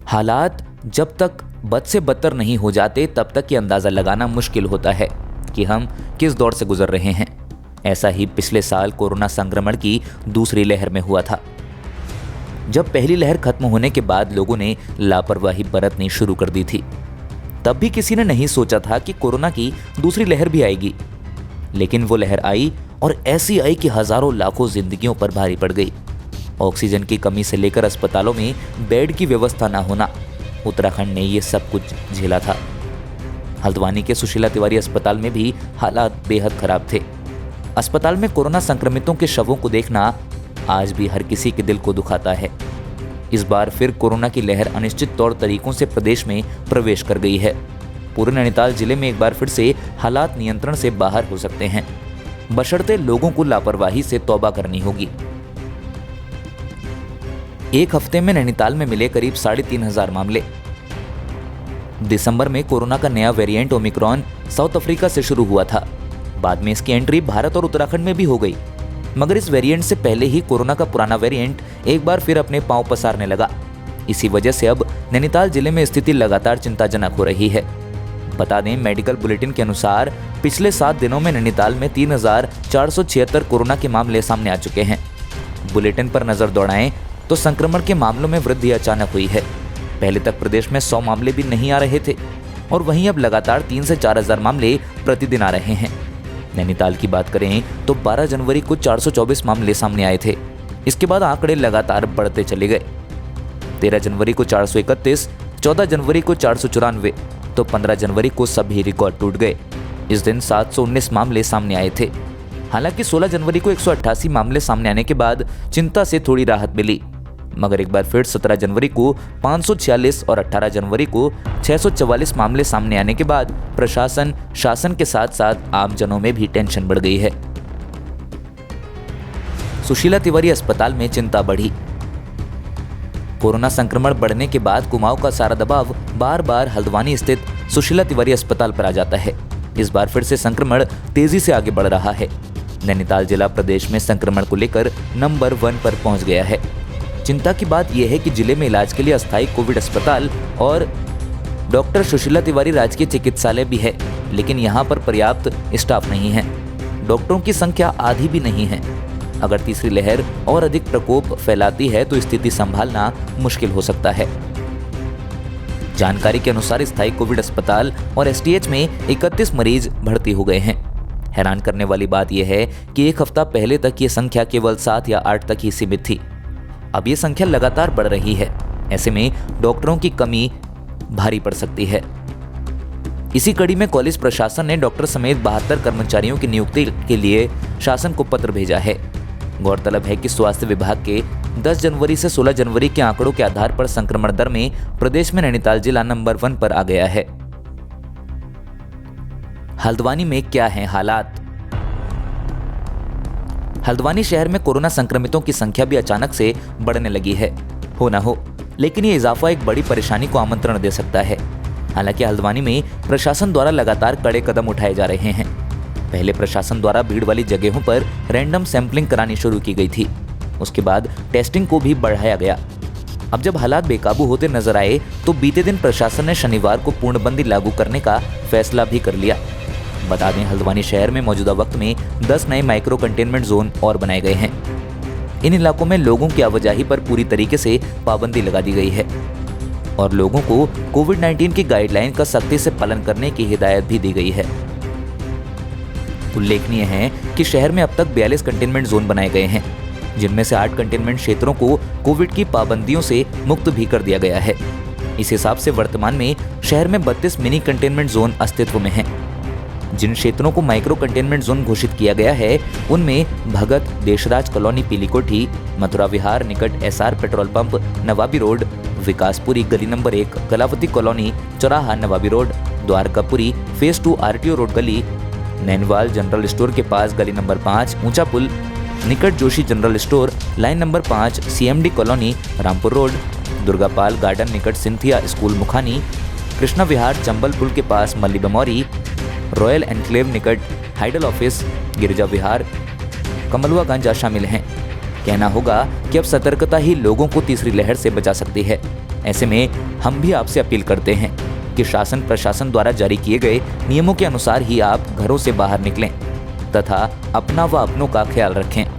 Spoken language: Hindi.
हालात जब तक बद से बदतर नहीं हो जाते तब तक ये अंदाज़ा लगाना मुश्किल होता है कि हम किस दौर से गुजर रहे हैं। ऐसा ही पिछले साल कोरोना संक्रमण की दूसरी लहर में हुआ था। जब पहली लहर खत्म होने के बाद लोगों ने लापरवाही बरतनी शुरू कर दी थी, तब भी किसी ने नहीं सोचा था कि कोरोना की दूसरी लहर भी आएगी। लेकिन वो लहर आई और ऐसी आई कि हजारों लाखों जिंदगियों पर भारी पड़ गई। ऑक्सीजन की कमी से लेकर अस्पतालों में बेड की व्यवस्था ना होना, उत्तराखंड ने ये सब कुछ झेला था। हल्द्वानी के सुशीला तिवारी अस्पताल में भी हालात बेहद खराब थे। अस्पताल में कोरोना संक्रमितों के शवों को देखना आज भी हर किसी के दिल को दुखाता है। इस बार फिर कोरोना की लहर अनिश्चित तौर तरीकों से प्रदेश में प्रवेश कर गई है। पूरे नैनीताल जिले में एक बार फिर से हालात नियंत्रण से बाहर हो सकते हैं, बशर्ते लोगों को लापरवाही से तौबा करनी होगी। एक हफ्ते में नैनीताल में मिले करीब 3,500 मामले। दिसंबर में कोरोना का नया वेरिएंट ओमिक्रॉन साउथ अफ्रीका से शुरू हुआ था। बाद में इसकी एंट्री भारत और उत्तराखंड में भी हो गई, मगर इस वेरिएंट से पहले ही कोरोना का पुराना वेरिएंट एक बार फिर अपने पांव पसारने लगा। इसी वजह से अब नैनीताल जिले में स्थिति लगातार चिंताजनक हो रही है। बता दें, मेडिकल बुलेटिन के अनुसार पिछले 7 दिनों में नैनीताल में 3,476 कोरोना के मामले सामने आ चुके हैं। बुलेटिन पर नजर दौड़ाएं तो संक्रमण के मामलों में वृद्धि अचानक हुई है। पहले तक प्रदेश में 100 मामले भी नहीं आ रहे थे और वहीं अब लगातार 3 से 4,000 मामले प्रतिदिन आ रहे हैं। नैनीताल की बात करें तो 12 जनवरी को 424 मामले सामने आए थे। इसके बाद आंकड़े लगातार बढ़ते चले गए। 13 जनवरी को 431, 14 जनवरी को 494, तो 15 जनवरी को सभी रिकॉर्ड टूट गए। इस दिन 719 मामले सामने आए थे। हालांकि 16 जनवरी को 188 मामले सामने आने के बाद चिंता से थोड़ी राहत मिली, मगर एक बार फिर 17 जनवरी को 546 और 18 जनवरी को 644 मामले सामने आने के बाद प्रशासन, शासन के साथ साथ आमजनों में भी टेंशन बढ़ गई है। सुशीला तिवारी अस्पताल में चिंता बढ़ी। कोरोना संक्रमण बढ़ने के बाद कुमाऊं का सारा दबाव बार बार हल्द्वानी स्थित सुशीला तिवारी अस्पताल पर आ जाता है। इस बार फिर से संक्रमण तेजी से आगे बढ़ रहा है। नैनीताल जिला प्रदेश में संक्रमण को लेकर नंबर 1 पर पहुंच गया है। चिंता की बात यह है कि जिले में इलाज के लिए अस्थायी कोविड अस्पताल और डॉक्टर सुशीला तिवारी राजकीय चिकित्सालय भी है, लेकिन यहाँ पर पर्याप्त स्टाफ नहीं है। डॉक्टरों की संख्या आधी भी नहीं है। अगर तीसरी लहर और अधिक प्रकोप फैलाती है तो स्थिति संभालना मुश्किल हो सकता है। जानकारी के अनुसार स्थायी कोविड अस्पताल और एसटीएच में 31 मरीज भर्ती हो गए हैं। हैरान करने वाली बात यह है कि एक हफ्ता पहले तक ये संख्या केवल 7 या 8 तक ही सीमित थी। अब ये संख्या लगातार बढ़ रही है। ऐसे में डॉक्टरों की कमी भारी पड़ सकती है। इसी कड़ी में कॉलेज प्रशासन ने डॉक्टर समेत 72 कर्मचारियों की नियुक्ति के लिए शासन को पत्र भेजा है। गौरतलब है कि स्वास्थ्य विभाग के 10 जनवरी से 16 जनवरी के आंकड़ों के आधार पर संक्रमण दर में प्रदेश में नैनीताल जिला नंबर 1 पर आ गया है। हल्द्वानी में क्या है हालात? हल्द्वानी शहर में कोरोना संक्रमितों की संख्या भी अचानक से बढ़ने लगी है। हो ना हो, लेकिन ये इजाफा एक बड़ी परेशानी को आमंत्रण दे सकता है। हालांकि हल्द्वानी में प्रशासन द्वारा लगातार कड़े कदम उठाए जा रहे हैं। पहले प्रशासन द्वारा भीड़ वाली जगहों पर रैंडम सैंपलिंग करानी शुरू की गई थी। उसके बाद टेस्टिंग को भी बढ़ाया गया। अब जब हालात बेकाबू होते नजर आए तो बीते दिन प्रशासन ने शनिवार को पूर्णबंदी लागू करने का फैसला भी कर लिया। बता दें, हल्द्वानी शहर में मौजूदा वक्त में 10 नए माइक्रो कंटेनमेंट जोन और बनाए गए हैं। इन इलाकों में लोगों की आवाजाही पर पूरी तरीके से पाबंदी लगा दी गई है और लोगों को कोविड-19 की गाइडलाइन का सख्ती से पालन करने की हिदायत भी दी गई है। उल्लेखनीय है कि शहर में अब तक 42 कंटेनमेंट जोन बनाए गए हैं, जिनमें से 8 कंटेनमेंट क्षेत्रों को कोविड की पाबंदियों से मुक्त भी कर दिया गया है। इस हिसाब से वर्तमान में शहर में 32 मिनी कंटेनमेंट जोन अस्तित्व में हैं। जिन क्षेत्रों को माइक्रो कंटेनमेंट जोन घोषित किया गया है उनमें भगत, देशराज कॉलोनी पीली कोठी, मथुरा विहार निकट SR petrol pump, Nawabi road, Vikaspuri गली नंबर 1, कलावती कॉलोनी चौराहा Nawabi road, Dwarkapuri phase 2 RTO road गली, नैनवाल जनरल स्टोर के पास गली नंबर 5, ऊंचा पुल निकट Joshi general store, line number 5, CMD colony Rampur road, Durgapal garden निकट सिंथिया स्कूल मुखानी, कृष्णा विहार चंबल पुल के पास मल्ली बमौरी, रॉयल एनक्लेव निकट हाइडल ऑफिस, गिरिजा विहार, कमलुआगंज शामिल हैं। कहना होगा कि अब सतर्कता ही लोगों को तीसरी लहर से बचा सकती है। ऐसे में हम भी आपसे अपील करते हैं कि शासन प्रशासन द्वारा जारी किए गए नियमों के अनुसार ही आप घरों से बाहर निकलें तथा अपना व अपनों का ख्याल रखें।